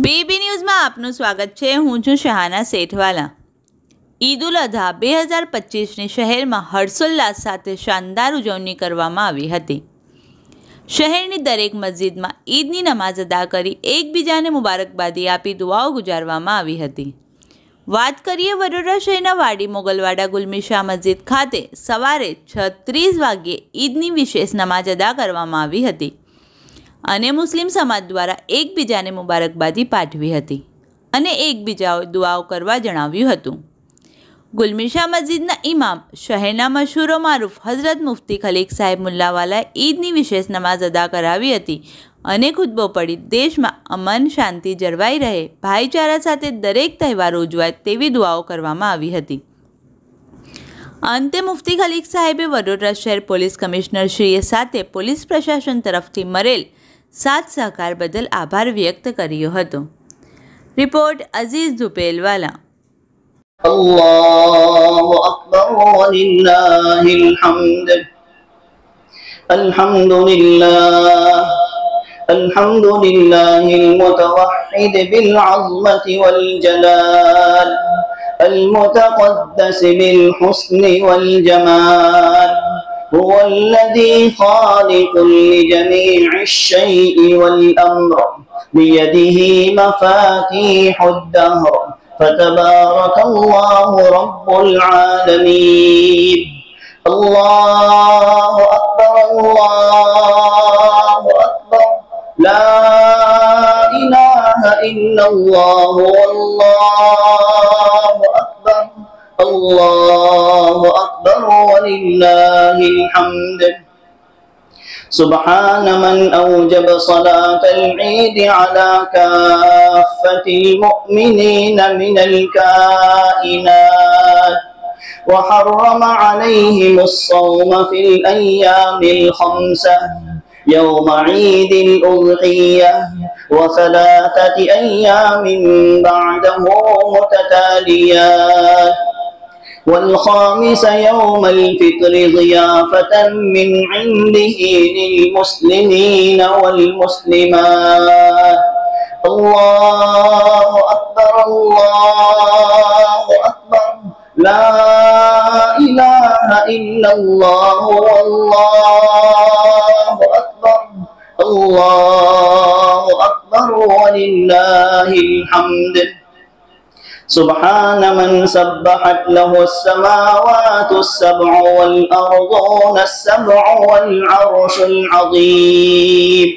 बीबी न्यूज में आपનું સ્વાગત છે। હું છું શહાના સેઠવાલા। ईद उल अधा 2025 शहर में हर्षोल्लास साथे शानदार उजवणी करवामां आवी हती। शहरनी दरेक मस्जिद में ईदनी नमाज अदा करी एकबीजाने मुबारकबादी आपी दुआओ गुजारवामां आवी हती। वात करीए वडोदरा शहरना वाडी मोगलवाड़ा गुलमी शाह मस्जिद खाते सवारे 6:30 वाग्ये ईदनी विशेष नमाज अदा करवामां आवी हती अने मुस्लिम समाज द्वारा एकबीजाने मुबारकबादी पाठवी हती अने एकबीजाओ दुआओ करवा जणाव्युं हतुं। गुलमी शाह मस्जिदना इमाम शहरना मशहूर मारूफ हजरत मुफ्ती खलीक साहेब मुल्लावालाए ईदनी विशेष नमाज अदा करावी हती अने खुतबो पड़ी देश में अमन शांति जळवाई रहे, भाईचारा साथे दरेक तहेवार उजवाय तेवी दुआओ करवामां आवी हती। अंते मुफ्ती खलीक साहेबे वडोदरा शहर पोलीस कमिश्नर श्रीए साथे पोलीस प्रशासन तरफथी मरेल साथ सहकार बदल आभार व्यक्त कर्यो हतो। रिपोर्ट अजीज झुपेलवाला। अल्लाहु अकबर वलिल्लाहिल हम्द। अल्हम्दुलिल्लाहिल मुतवह्हिद बिल अज़मति वल जलाल अल मुतक़द्दस बिल हुस्न वल जमाल हुवल्लज़ी ख़ालिक़ुल लिजमीइश शैइ वल अम्र बियदिही मफ़ातीहुद दहर फतबारकल्लाहु रब्बुल आलमीन। अल्लाहु अकबर ला इलाहा इल्लल्लाह अल्लाहु अकबर वलिल्लाहिल हम्द। सुब्हान मन औजब सलातल ईद अला काफ़्फ़तिल मुअ्मिनीन मिनल काइनात व हर्रम अलैहिमुस सौम फिल अय्यामिल खम्सा यौम ईदिल उज़हिय्यह व सलासति अय्यामिन बअदहु मुततालियात والخامس يوم الفطر ضيافة من عنده للمسلمين والمسلمات। الله أكبر لا إله إلا الله والله أكبر ولله الحمد। سبحان من سبحت له السماوات السبع والأرضون السبع والعرش العظيم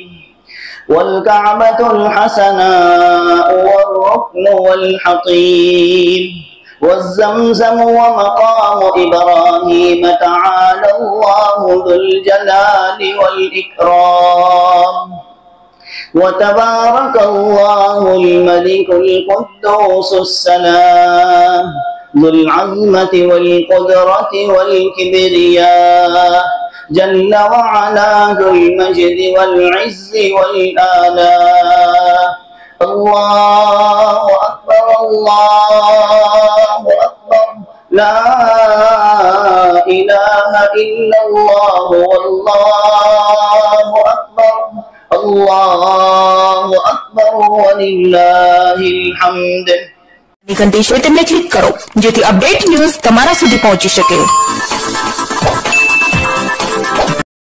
والكعبة الحسناء والركن والحطيم والزمزم ومقام إبراهيم تعالى الله ذو الجلال والإكرام وتبارك الله الملك القدوس السلام ذو العظمة والقدرة والكبرياء جل وعلا ذو المجد والعز والآلاء। الله أكبر لا إله إلا الله والله أكبر अल्लाहु अकबर वलिल्लाहिल हम्द। घंटी शेटे में क्लिक करो जेथी अपडेट न्यूज तमारा सुधी पहुंची सके।